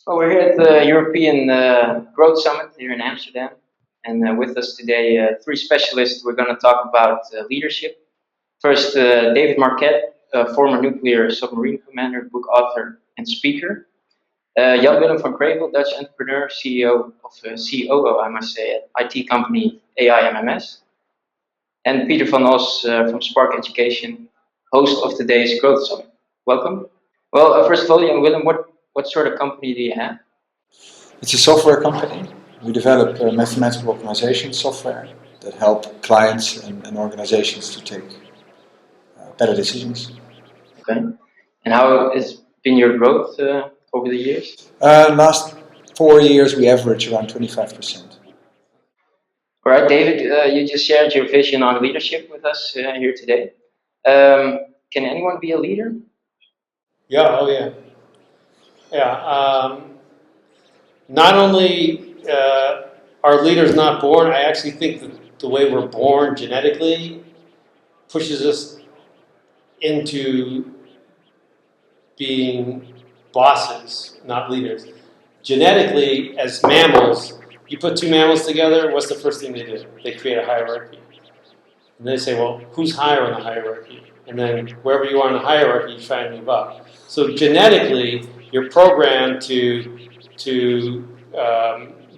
Well, we're here at the European Growth Summit here in Amsterdam, and with us today, three specialists. We're going to talk about leadership. First, David Marquet, former nuclear submarine commander, book author, and speaker. Jan Willem van Crevel, Dutch entrepreneur, CEO of COO, I must say, at IT company AIMMS. And Pieter van Osch from Spark Education, host of today's Growth Summit. Welcome. Well, first of all, Jan Willem, what sort of company do you have? It's a software company. We develop mathematical optimization software that help clients and organizations to take better decisions. Okay. And how has been your growth over the years? Last 4 years we average around 25%. All right, David, you just shared your vision on leadership with us here today. Can anyone be a leader? Yeah, oh yeah. Yeah. Not only are leaders not born, I actually think that the way we're born genetically pushes us into being bosses, not leaders. Genetically, as mammals, you put two mammals together, what's the first thing they do? They create a hierarchy. And they say, well, who's higher on the hierarchy? And then wherever you are in the hierarchy, you try and move up. So genetically, you're programmed to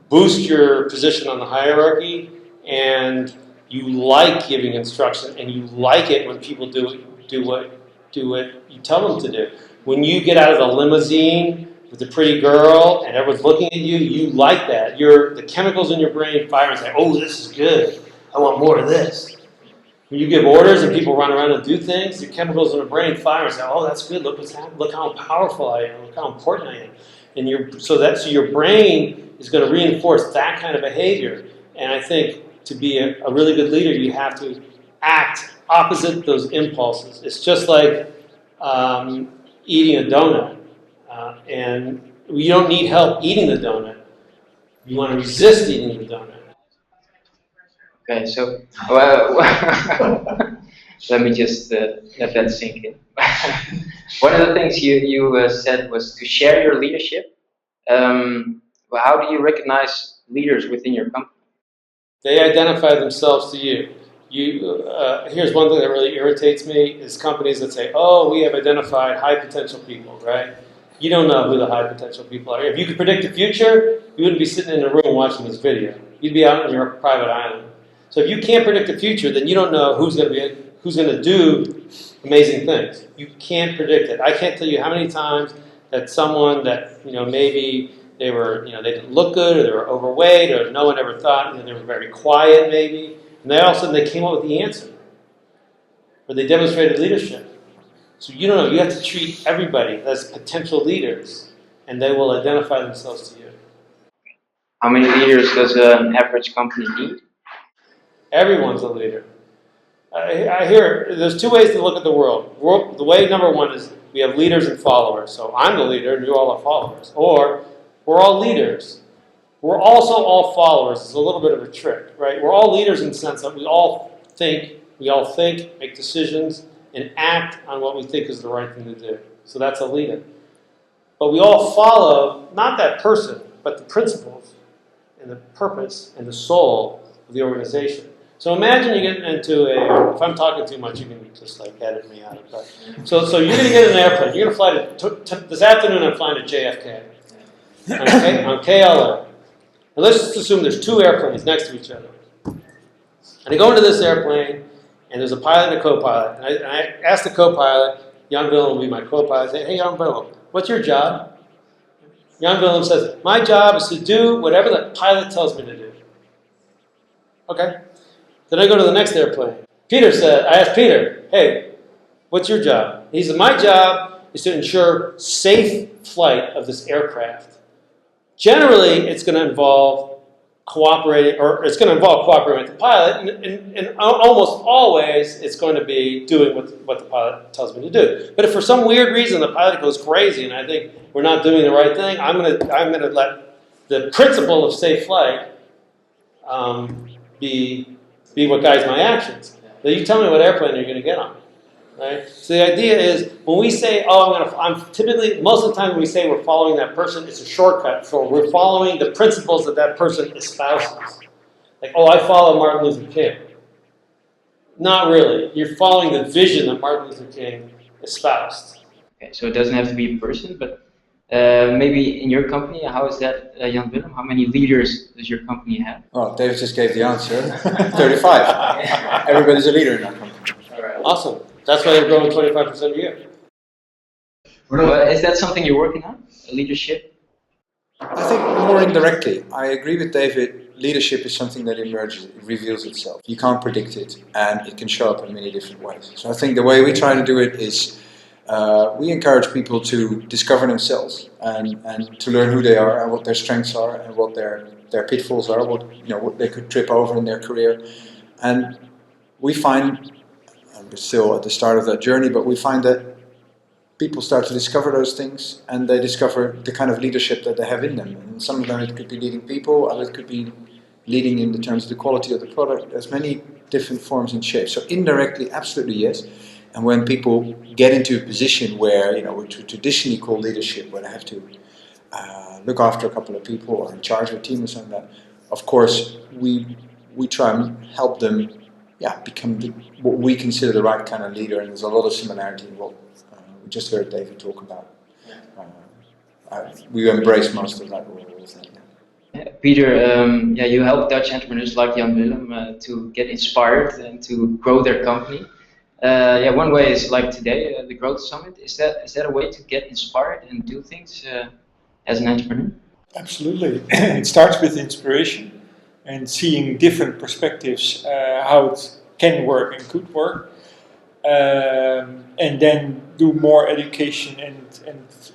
boost your position on the hierarchy, and you like giving instruction, and you like it when people do what you tell them to do. When you get out of the limousine with the pretty girl and everyone's looking at you, you like that. The chemicals in your brain fire and say, oh, this is good. I want more of this. When you give orders and people run around and do things, the chemicals in the brain fire and say, oh, that's good. Look what's happening. Look how powerful I am. Look how important I am. And so your brain is going to reinforce that kind of behavior. And I think to be a really good leader, you have to act opposite those impulses. It's just like eating a donut. And you don't need help eating the donut. You want to resist eating the donut. Okay, so let me just let that sink in. One of the things you said was to share your leadership. How do you recognize leaders within your company? They identify themselves to you. Here's one thing that really irritates me is companies that say, oh, we have identified high potential people, right? You don't know who the high potential people are. If you could predict the future, you wouldn't be sitting in a room watching this video. You'd be out on your private island. So if you can't predict the future, then you don't know who's going to do amazing things. You can't predict it. I can't tell you how many times that someone that maybe they didn't look good, or they were overweight, or no one ever thought, they were very quiet maybe, and then all of a sudden they came up with the answer, or they demonstrated leadership. So you don't know. You have to treat everybody as potential leaders, and they will identify themselves to you. How many leaders does an average company need? Everyone's a leader. I hear there's two ways to look at the world. The way number one is we have leaders and followers. So I'm the leader and you all are followers. Or we're all leaders. We're also all followers. It's a little bit of a trick, right? We're all leaders in the sense that we all think, make decisions, and act on what we think is the right thing to do. So that's a leader. But we all follow, not that person, but the principles and the purpose and the soul of the organization. So imagine you get into if I'm talking too much, you can just edit me out. Okay? So you're going to get in an airplane. You're going to fly this afternoon I'm flying to JFK on KLM. And let's just assume there's two airplanes next to each other. And I go into this airplane, and there's a pilot and a co-pilot. And I ask the co-pilot, Jan Willem will be my co-pilot, I say, hey, Jan Willem, what's your job? Jan Willem says, my job is to do whatever the pilot tells me to do. Okay. Then I go to the next airplane. I asked Peter, hey, what's your job? He said, my job is to ensure safe flight of this aircraft. Generally, it's going to involve cooperating with the pilot, and almost always it's going to be doing what the pilot tells me to do. But if for some weird reason the pilot goes crazy and I think we're not doing the right thing, I'm going to let the principle of safe flight be what guides my actions. Now you tell me what airplane you're going to get on. right? So the idea is when we say, oh, I'm typically, most of the time when we say we're following that person, it's a shortcut for we're following the principles that that person espouses. Like, oh, I follow Martin Luther King. Not really. You're following the vision that Martin Luther King espoused. Okay, so it doesn't have to be a person, but maybe in your company, how is that, Jan Willem? How many leaders does your company have? Well, David just gave the answer. 35. Everybody's a leader in our company. All right. Awesome. That's why they're growing 25% a year. Well, is that something you're working on? Leadership? I think more indirectly. I agree with David. Leadership is something that emerges, it reveals itself. You can't predict it, and it can show up in many different ways. So I think the way we try to do it is we encourage people to discover themselves and to learn who they are and what their strengths are and what their pitfalls are, what they could trip over in their career. And we find, and we're still at the start of that journey, but we find that people start to discover those things and they discover the kind of leadership that they have in them. And some of them it could be leading people, others could be leading in the terms of the quality of the product. There's many different forms and shapes. So indirectly, absolutely yes. And when people get into a position where, we traditionally call leadership, where they have to look after a couple of people or in charge of a team or something like that, of course, we try and help them become what we consider the right kind of leader. And there's a lot of similarity in what we just heard David talk about. We embrace most of that role. Peter, you help Dutch entrepreneurs like Jan Willem to get inspired and to grow their company. One way is like today, the Growth Summit. Is that a way to get inspired and do things as an entrepreneur? Absolutely. It starts with inspiration and seeing different perspectives, how it can work and could work, and then do more education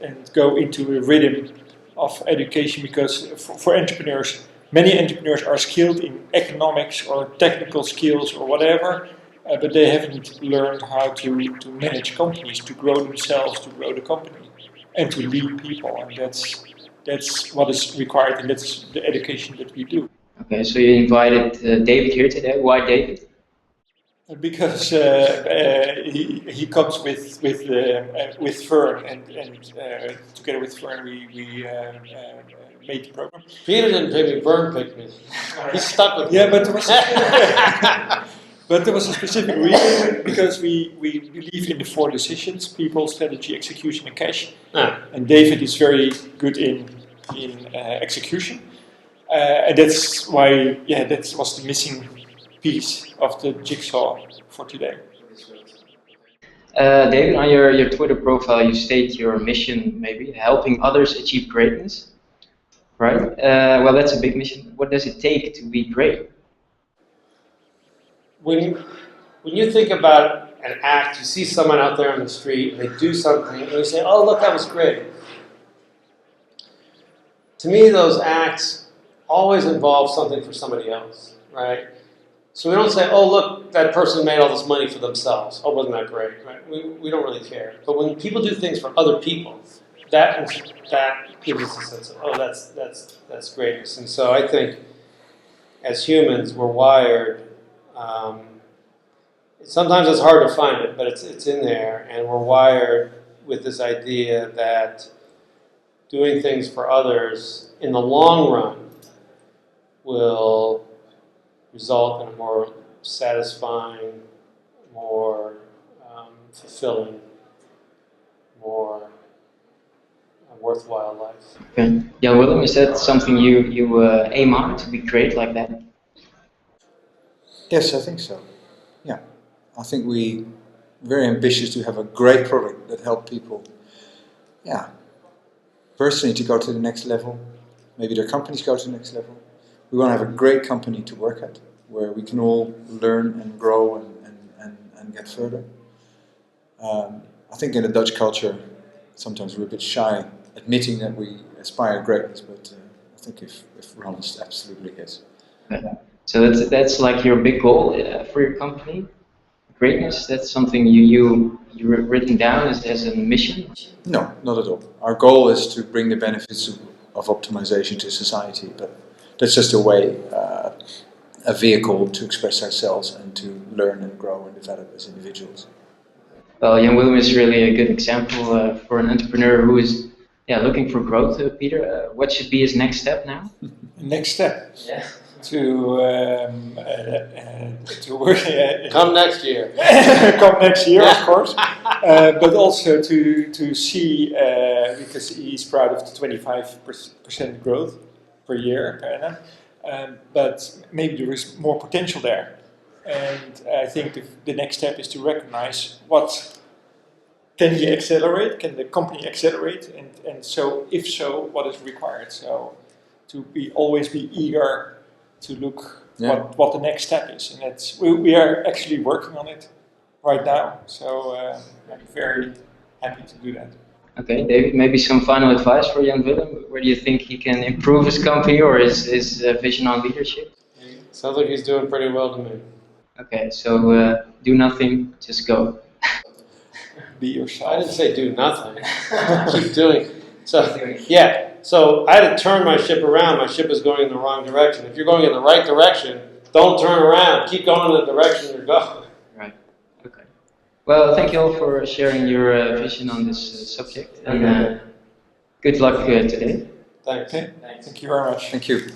and go into a rhythm of education, because for entrepreneurs, many entrepreneurs are skilled in economics or technical skills or whatever, but they haven't learned how to manage companies, to grow themselves, to grow the company, and to lead people. And that's what is required, and that's the education that we do. Okay, so you invited David here today. Why David? Because he comes with Fern, and together with Fern we made the program. Peter didn't pick me, Vern picked me. He's stuck with me. Yeah, but there was a specific reason, because we believe in the 4 decisions: people, strategy, execution, and cash. And David is very good in execution, and that's why that was the missing piece of the jigsaw for today. David, on your Twitter profile, you state your mission, maybe helping others achieve greatness, right? Well, that's a big mission. What does it take to be great? When you think about an act, you see someone out there on the street and they do something, and you say, "Oh, look, that was great." To me, those acts always involve something for somebody else, right? So we don't say, "Oh, look, that person made all this money for themselves. Oh, wasn't that great?" Right? We don't really care. But when people do things for other people, that gives us a sense of, "Oh, that's greatness." And so I think, as humans, we're wired. Sometimes it's hard to find it, but it's in there, and we're wired with this idea that doing things for others in the long run will result in a more satisfying, more fulfilling, more worthwhile life. Okay. Jan Willem, is that something you aim on, to be great like that? Yes, I think so. Yeah, I think we're very ambitious to have a great product that helps people, personally to go to the next level. Maybe their companies go to the next level. We want to have a great company to work at, where we can all learn and grow and get further. I think in the Dutch culture, sometimes we're a bit shy admitting that we aspire to greatness, but I think if we're honest, absolutely yes. Okay. So that's like your big goal for your company, greatness. That's something you've written down as a mission. No, not at all. Our goal is to bring the benefits of optimization to society, but that's just a way, a vehicle to express ourselves and to learn and grow and develop as individuals. Well, Jan Willem is really a good example for an entrepreneur who is looking for growth. Peter, what should be his next step now? Next step. Yeah. To work. Come next year. Come next year, of course. But also to see, because he's proud of the 25% growth per year per annum, but maybe there is more potential there. And I think the next step is to recognize what can he accelerate, can the company accelerate, and so if so, what is required. So to always be eager to look what the next step is, and that's we are actually working on it right now. So I'm very happy to do that. Okay, David, maybe some final advice for Jan Willem. Where do you think he can improve his company or his vision on leadership? Sounds like he's doing pretty well to me. Okay, so do nothing, just go. Be yourself. I didn't say do nothing. Keep doing. So yeah. So I had to turn my ship around. My ship is going in the wrong direction. If you're going in the right direction, don't turn around. Keep going in the direction you're going. Right. Okay. Well, thank you all for sharing your vision on this subject, and good luck today. Thanks. Okay. Thank you very much. Thank you.